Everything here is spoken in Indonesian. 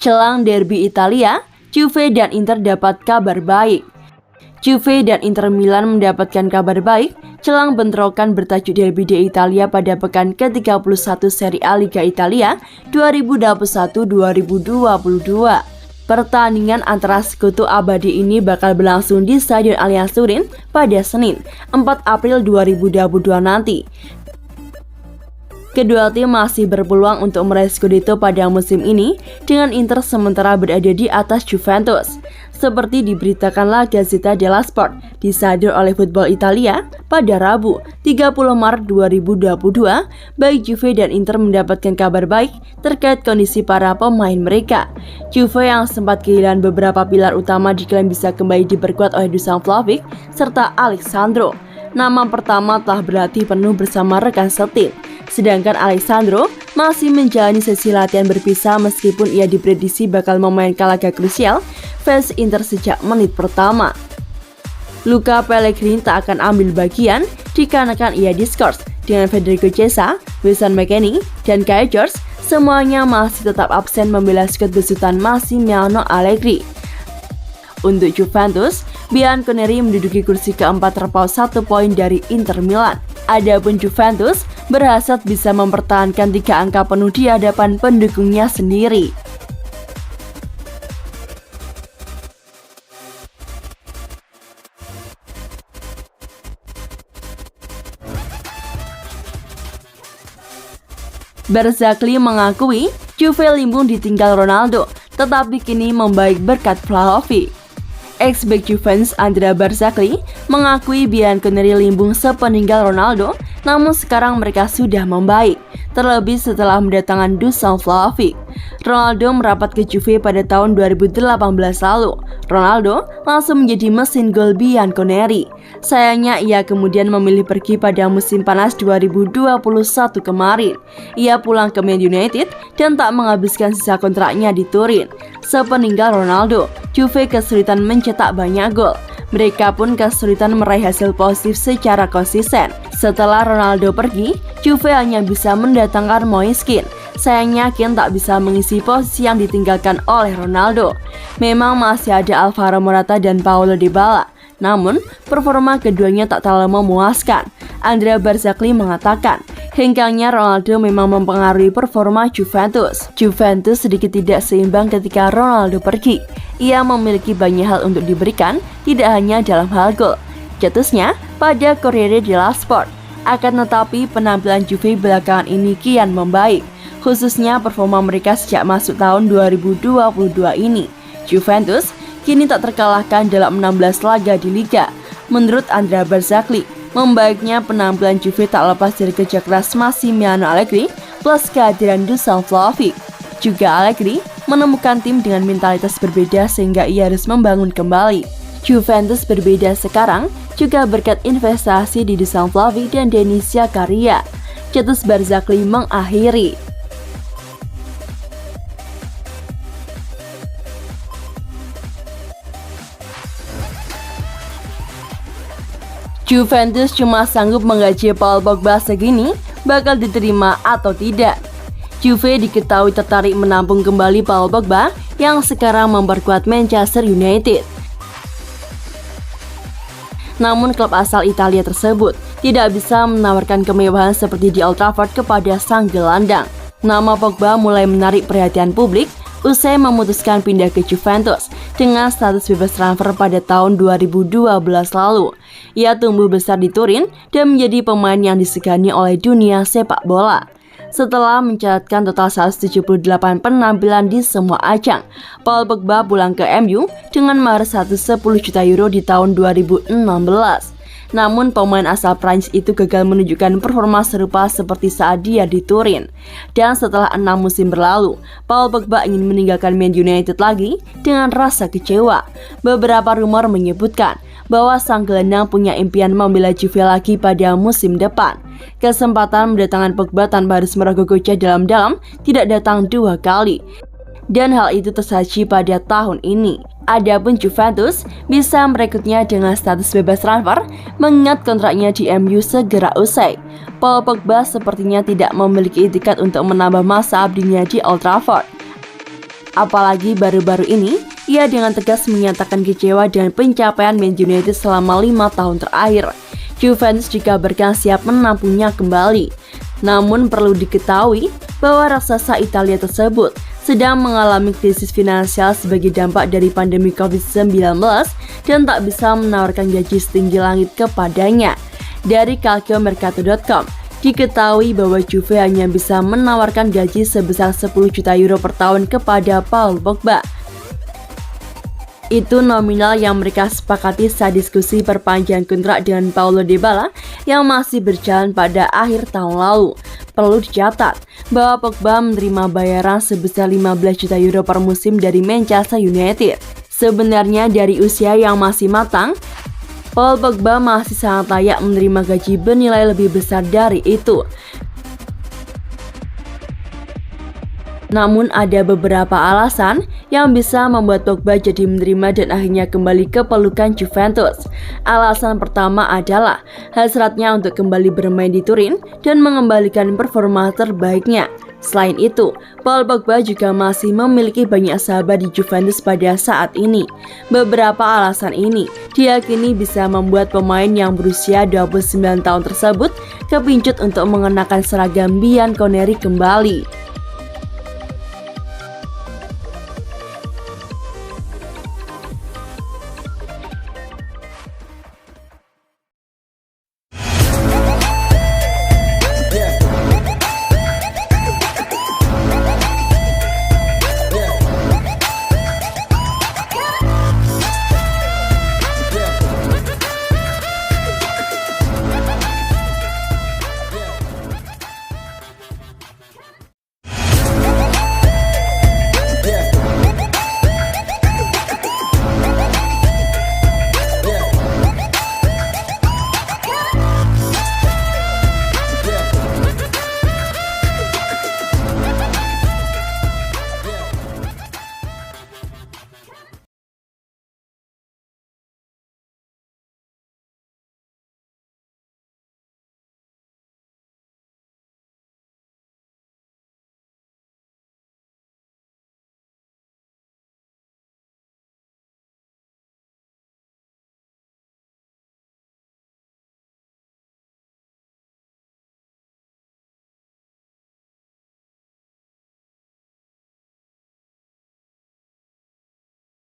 Jelang derby Italia, Juve dan Inter dapat kabar baik. Juve dan Inter Milan mendapatkan kabar baik jelang bentrokan bertajuk Derby di Italia pada pekan ke-31 Serie A Liga Italia 2021-2022. Pertandingan antara sekutu abadi ini bakal berlangsung di Stadion Allianz Turin pada Senin, 4 April 2022 nanti. Kedua tim masih berpeluang untuk meraih Scudetto pada musim ini, dengan Inter sementara berada di atas Juventus. Seperti diberitakan La Gazzetta dello Sport, disadur oleh Football Italia pada Rabu, 30 Maret 2022, baik Juve dan Inter mendapatkan kabar baik terkait kondisi para pemain mereka. Juve yang sempat kehilangan beberapa pilar utama diklaim bisa kembali diperkuat oleh Dusan Vlahovic serta Alex Sandro. Nama pertama telah berlatih penuh bersama rekan setim. Sedangkan Alessandro masih menjalani sesi latihan berpisah meskipun ia diprediksi bakal memainkan laga krusial fans Inter sejak menit pertama. Luca Pellegrini tak akan ambil bagian dikarenakan ia diskors dengan Federico Chiesa, Wilson McKennie, dan Kai George semuanya masih tetap absen membela skuad besutan Massimiliano Allegri. Untuk Juventus, Bianconeri menduduki kursi keempat terpaut 1 poin dari Inter Milan. Adapun Juventus berhasrat bisa mempertahankan 3 angka penuh di hadapan pendukungnya sendiri. Berzakli mengakui Juve limbung ditinggal Ronaldo, tetapi kini membaik berkat Vlahovic. Ex-back Juventus Andrea Berzakli mengakui Bianconeri limbung sepeninggal Ronaldo, namun sekarang mereka sudah membaik, terlebih setelah mendatangkan Dusan Vlahovic. Ronaldo merapat ke Juve pada tahun 2018 lalu. Ronaldo langsung menjadi mesin gol Bianconeri. Sayangnya ia kemudian memilih pergi pada musim panas 2021 kemarin. Ia pulang ke Man United dan tak menghabiskan sisa kontraknya di Turin. Sepeninggal Ronaldo, Juve kesulitan mencetak banyak gol. Mereka pun kesulitan meraih hasil positif secara konsisten. Setelah Ronaldo pergi, Juve hanya bisa mendatangkan Moiskin. Sayangnya Kean tak bisa mengisi posisi yang ditinggalkan oleh Ronaldo. Memang masih ada Alvaro Morata dan Paulo Dybala, namun performa keduanya tak terlalu memuaskan. Andrea Berzakli mengatakan, hengkangnya Ronaldo memang mempengaruhi performa Juventus. Juventus sedikit tidak seimbang ketika Ronaldo pergi. Ia memiliki banyak hal untuk diberikan, tidak hanya dalam hal gol. Cetusnya pada Corriere dello Sport. Akan tetapi penampilan Juve belakangan ini kian membaik, khususnya performa mereka sejak masuk tahun 2022 ini. Juventus kini tak terkalahkan dalam 16 laga di Liga. Menurut Andrea Berzakli, membaiknya penampilan Juve tak lepas dari kerja keras Massimiliano Allegri plus kehadiran Dusan Vlahovic. Juga Allegri menemukan tim dengan mentalitas berbeda sehingga ia harus membangun kembali. Juventus berbeda sekarang juga berkat investasi di Dusan Vlahovic dan Denis Zakaria. Cetus Berzakli mengakhiri. Juventus cuma sanggup menggaji Paul Pogba segini, bakal diterima atau tidak? Juve diketahui tertarik menampung kembali Paul Pogba yang sekarang memperkuat Manchester United. Namun klub asal Italia tersebut tidak bisa menawarkan kemewahan seperti di Old Trafford kepada sang gelandang. Nama Pogba mulai menarik perhatian publik usai memutuskan pindah ke Juventus dengan status bebas transfer pada tahun 2012 lalu. Ia tumbuh besar di Turin dan menjadi pemain yang disegani oleh dunia sepak bola. Setelah mencatatkan total 178 penampilan di semua ajang, Paul Pogba pulang ke MU dengan mahar 110 juta euro di tahun 2016. Namun pemain asal Prancis itu gagal menunjukkan performa serupa seperti saat dia di Turin. Dan setelah 6 musim berlalu, Paul Pogba ingin meninggalkan Man United lagi dengan rasa kecewa. Beberapa rumor menyebutkan bahwa sang gelandang punya impian membela Juve lagi pada musim depan. Kesempatan mendatangkan Pogba tanpa harus merogoh kocek dalam-dalam tidak datang 2 kali. Dan hal itu tersaji pada tahun ini. Adapun Juventus bisa merekrutnya dengan status bebas transfer mengingat kontraknya di MU segera usai. Paul Pogba sepertinya tidak memiliki itikat untuk menambah masa abdinya di Old Trafford. Apalagi baru-baru ini, ia dengan tegas menyatakan kecewa dengan pencapaian Man United selama 5 tahun terakhir. Juventus dikabarkan siap menampungnya kembali. Namun perlu diketahui bahwa raksasa Italia tersebut sedang mengalami krisis finansial sebagai dampak dari pandemi COVID-19 dan tak bisa menawarkan gaji setinggi langit kepadanya. Dari calciomercato.com, diketahui bahwa Juve hanya bisa menawarkan gaji sebesar 10 juta euro per tahun kepada Paul Pogba. Itu nominal yang mereka sepakati saat diskusi perpanjangan kontrak dengan Paulo Dybala yang masih berjalan pada akhir tahun lalu. Perlu dicatat bahwa Pogba menerima bayaran sebesar 15 juta euro per musim dari Manchester United. Sebenarnya dari usia yang masih matang, Paul Pogba masih sangat layak menerima gaji bernilai lebih besar dari itu. Namun ada beberapa alasan yang bisa membuat Pogba jadi menerima dan akhirnya kembali ke pelukan Juventus. Alasan pertama adalah hasratnya untuk kembali bermain di Turin dan mengembalikan performa terbaiknya. Selain itu, Paul Pogba juga masih memiliki banyak sahabat di Juventus pada saat ini. Beberapa alasan ini diyakini bisa membuat pemain yang berusia 29 tahun tersebut kepincut untuk mengenakan seragam Bianconeri kembali.